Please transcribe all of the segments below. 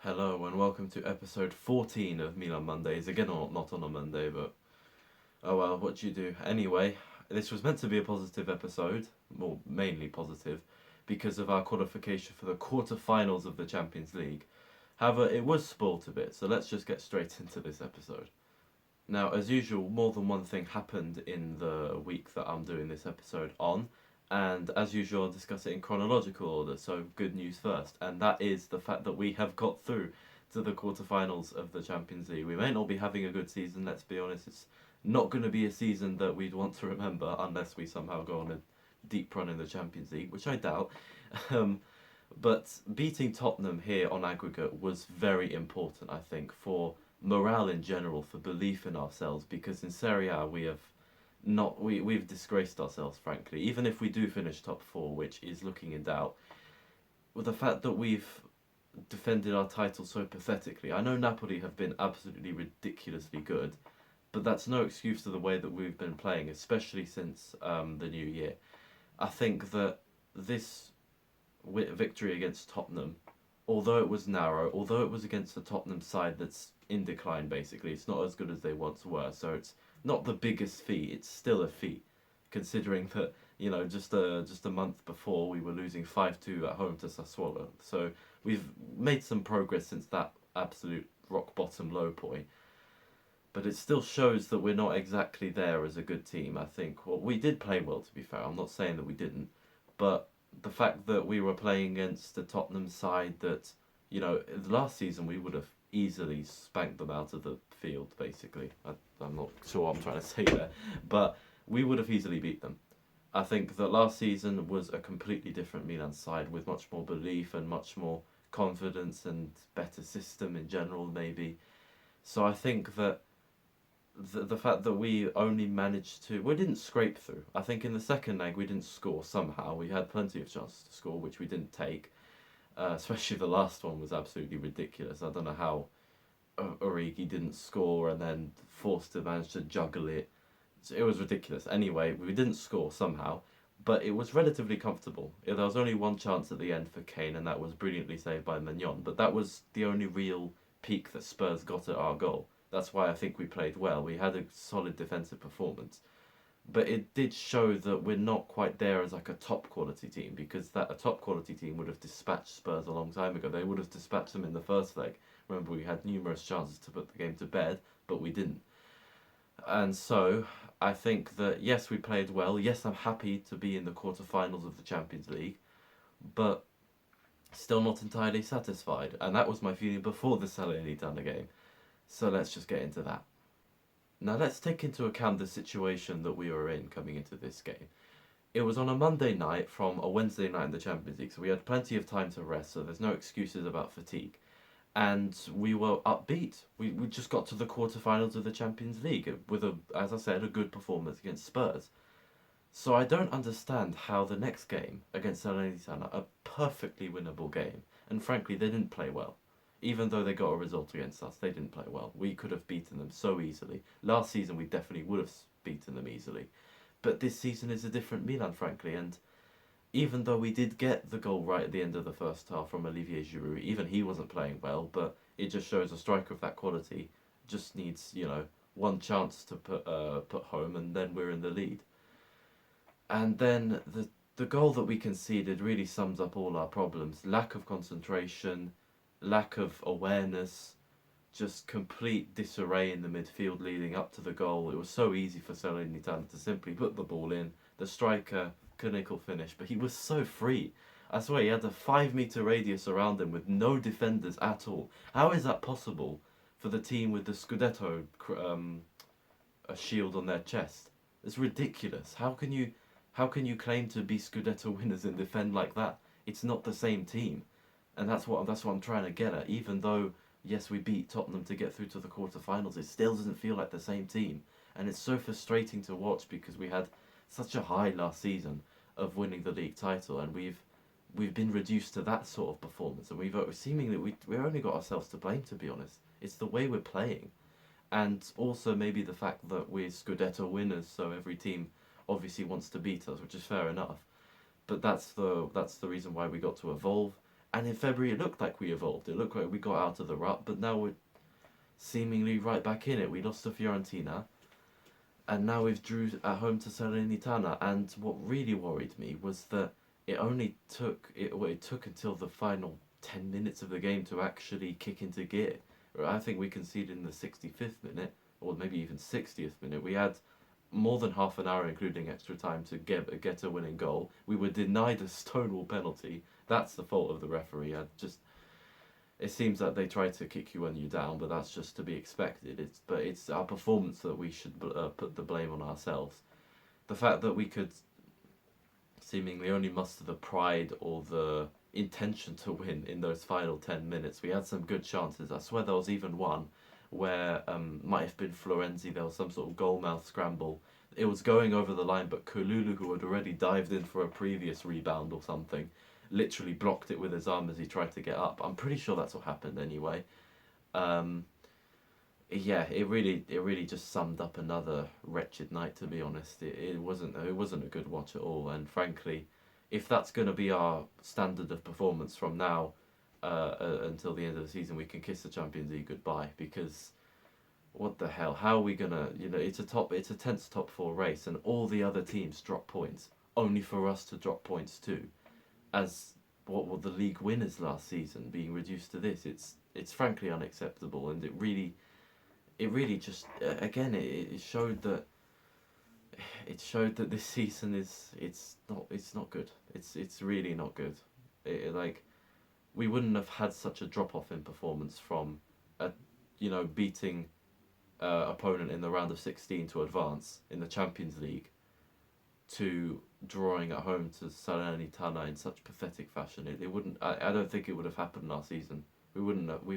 Hello and welcome to episode 14 of Milan Mondays. Again, not on a Monday, but oh well, what do you do? Anyway, this was meant to be a positive episode, well, mainly positive, because of our qualification for the quarter-finals of the Champions League. However, it was spoilt a bit, so let's just get straight into this episode. Now, as usual, more than one thing happened in the week that I'm doing this episode on, and as usual, I'll discuss it in chronological order, so good news first, and that is the fact that we have got through to the quarterfinals of the Champions League. We may not be having a good season, let's be honest, it's not going to be a season that we'd want to remember unless we somehow go on a deep run in the Champions League, which I doubt. Um, but beating Tottenham here on aggregate was very important, I think, for morale in general, for belief in ourselves, because in Serie A we have not we've disgraced ourselves, frankly. Even if we do finish top four, which is looking in doubt, with the fact that we've defended our title so pathetically. I know Napoli have been absolutely ridiculously good, but that's no excuse to the way that we've been playing, especially since the new year. I think that this victory against Tottenham, although it was narrow, although it was against the Tottenham side that's in decline basically, it's not as good as they once were, so it's not the biggest feat, it's still a feat, considering that, just a month before we were losing 5-2 at home to Sassuolo. So we've made some progress since that absolute rock bottom low point, but it still shows that we're not exactly there as a good team. I think, well, we did play well, to be fair, I'm not saying that we didn't, but the fact that we were playing against the Tottenham side that, last season we would have easily spanked them out of the field, basically. I'm not sure what I'm trying to say there, but we would have easily beat them. I think that last season was a completely different Milan side with much more belief and much more confidence and better system in general, maybe. So I think that the fact that we only managed to, we didn't scrape through. I think in the second leg we didn't score somehow. We had plenty of chances to score, which we didn't take. Especially the last one was absolutely ridiculous. I don't know how Origi didn't score and then forced to manage to juggle it. So it was ridiculous. Anyway, we didn't score somehow, but it was relatively comfortable. There was only one chance at the end for Kane, and that was brilliantly saved by Mignon. But that was the only real peak that Spurs got at our goal. That's why I think we played well. We had a solid defensive performance. But it did show that we're not quite there as like a top quality team, because that a top quality team would have dispatched Spurs a long time ago. They would have dispatched them in the first leg. Remember, we had numerous chances to put the game to bed, but we didn't. And so I think that yes, we played well. Yes, I'm happy to be in the quarterfinals of the Champions League, but still not entirely satisfied. And that was my feeling before the Salernitana game. So let's just get into that. Now let's take into account the situation that we were in coming into this game. It was on a Monday night from a Wednesday night in the Champions League, so we had plenty of time to rest, so there's no excuses about fatigue. And we were upbeat. We just got to the quarterfinals of the Champions League with, as I said, a good performance against Spurs. So I don't understand how the next game against Salernitana, a perfectly winnable game, and frankly they didn't play well. Even though they got a result against us, they didn't play well. We could have beaten them so easily. Last season we definitely would have beaten them easily. But this season is a different Milan, frankly, and even though we did get the goal right at the end of the first half from Olivier Giroud, even he wasn't playing well, but it just shows a striker of that quality just needs, one chance to put home, and then we're in the lead. And then the goal that we conceded really sums up all our problems: lack of concentration, lack of awareness, just complete disarray in the midfield leading up to the goal. It was so easy for Salernitana to simply put the ball in. The striker, clinical finish, but he was so free. I swear, he had a 5 meter radius around him with no defenders at all. How is that possible for the team with the Scudetto a shield on their chest? It's ridiculous. How can you claim to be Scudetto winners and defend like that? It's not the same team, and that's what I'm trying to get at. Even though yes, we beat Tottenham to get through to the quarterfinals, it still doesn't feel like the same team, and it's so frustrating to watch because we had such a high last season of winning the league title, and we've been reduced to that sort of performance, and we've seemingly we only got ourselves to blame, to be honest. It's the way we're playing, and also maybe the fact that we're Scudetto winners, so every team obviously wants to beat us, which is fair enough. But that's the reason why we got to evolve, And in February, it looked like we evolved. It looked like we got out of the rut, but now we're seemingly right back in it. We lost to Fiorentina, and now we've drew at home to Salernitana. And what really worried me was that it took until the final 10 minutes of the game to actually kick into gear. I think we conceded in the 65th minute, or maybe even 60th minute. We had more than half an hour, including extra time, to get a winning goal. We were denied a Stonewall penalty. That's the fault of the referee. It seems that they try to kick you when you're down, but that's just to be expected. It's our performance that we should put the blame on ourselves. The fact that we could seemingly only muster the pride or the intention to win in those final 10 minutes. We had some good chances. I swear there was even one where might have been Florenzi. There was some sort of goalmouth scramble. It was going over the line, but Kululu, who had already dived in for a previous rebound or something, literally blocked it with his arm as he tried to get up. I'm pretty sure that's what happened anyway. Um, yeah, it really just summed up another wretched night. To be honest, it wasn't a good watch at all. And frankly, if that's going to be our standard of performance from now until the end of the season, we can kiss the Champions League goodbye. Because what the hell? How are we gonna? It's a tense top four race, and all the other teams drop points, only for us to drop points too. As what were the league winners last season being reduced to this? It's frankly unacceptable, and it really just again it showed that this season it's not good. It's really not good. Like we wouldn't have had such a drop off in performance from a beating opponent in the round of 16 to advance in the Champions League to drawing at home to Salernitana in such pathetic fashion. It wouldn't. I don't think it would have happened last season. We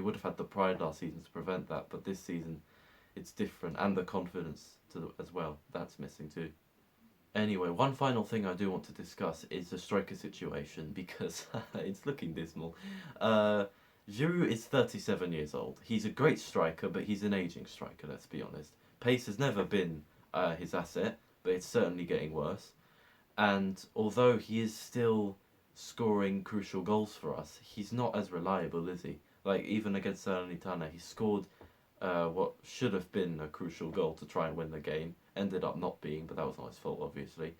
would have had the pride last season to prevent that, but this season it's different, and the confidence as well. That's missing too. Anyway, one final thing I do want to discuss is the striker situation because it's looking dismal. Uh, Giroud is 37 years old. He's a great striker, but he's an aging striker, let's be honest. Pace has never been his asset, but it's certainly getting worse. And although he is still scoring crucial goals for us, he's not as reliable, is he? Like, even against Salernitana, he scored what should have been a crucial goal to try and win the game. Ended up not being, but that was not his fault, obviously.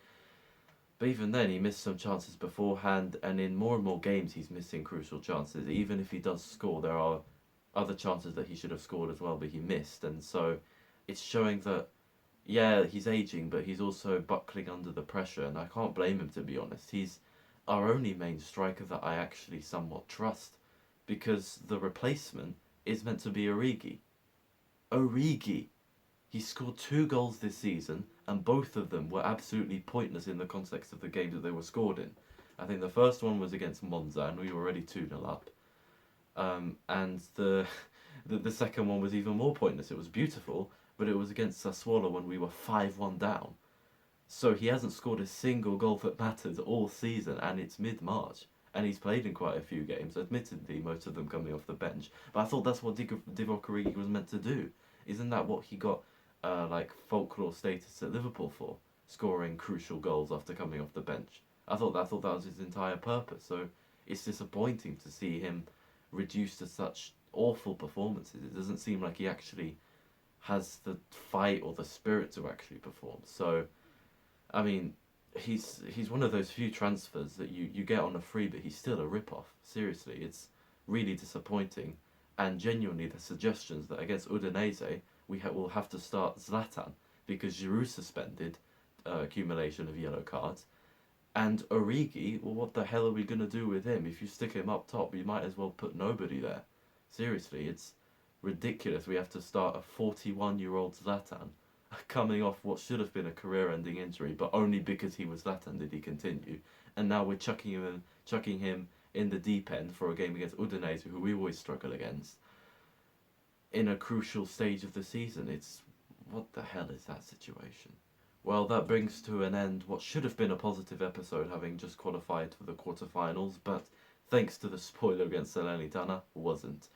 But even then, he missed some chances beforehand, and in more and more games, he's missing crucial chances. Even if he does score, there are other chances that he should have scored as well, but he missed. And so it's showing that, yeah, he's aging, but he's also buckling under the pressure, and I can't blame him, to be honest. He's our only main striker that I actually somewhat trust, because the replacement is meant to be Origi. Origi! He scored 2 goals this season, and both of them were absolutely pointless in the context of the game that they were scored in. I think the first one was against Monza, and we were already 2-0 up. And the second one was even more pointless. It was beautiful, but it was against Sassuolo when we were 5-1 down. So he hasn't scored a single goal that matters all season, and it's mid-March. And he's played in quite a few games, admittedly, most of them coming off the bench. But I thought that's what Divock Origi was meant to do. Isn't that what he got folklore status at Liverpool for? Scoring crucial goals after coming off the bench. I thought that was his entire purpose. So it's disappointing to see him reduced to such awful performances. It doesn't seem like he actually has the fight or the spirit to actually perform. So, I mean, he's one of those few transfers that you get on a free, but he's still a rip-off. Seriously, it's really disappointing. And genuinely, the suggestions that against Udinese, will have to start Zlatan because Giroud suspended accumulation of yellow cards. And Origi, well, what the hell are we going to do with him? If you stick him up top, you might as well put nobody there. Seriously, it's ridiculous. We have to start a 41-year-old Zlatan coming off what should have been a career-ending injury, but only because he was Zlatan did he continue. And now we're chucking him in the deep end for a game against Udinese, who we always struggle against, in a crucial stage of the season. What the hell is that situation? Well, that brings to an end what should have been a positive episode, having just qualified for the quarterfinals, but thanks to the spoiler against Salernitana, wasn't.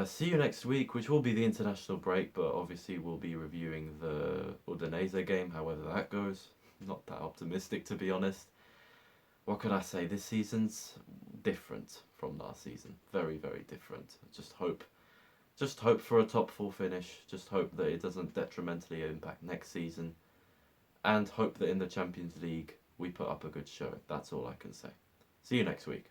See you next week, which will be the international break, but obviously we'll be reviewing the Udinese game, however that goes. Not that optimistic, to be honest. what could I say? This season's different from last season. Very, very different. Just hope for a top four finish. Just hope that it doesn't detrimentally impact next season, and hope that in the Champions League we put up a good show. That's all I can say. See you next week.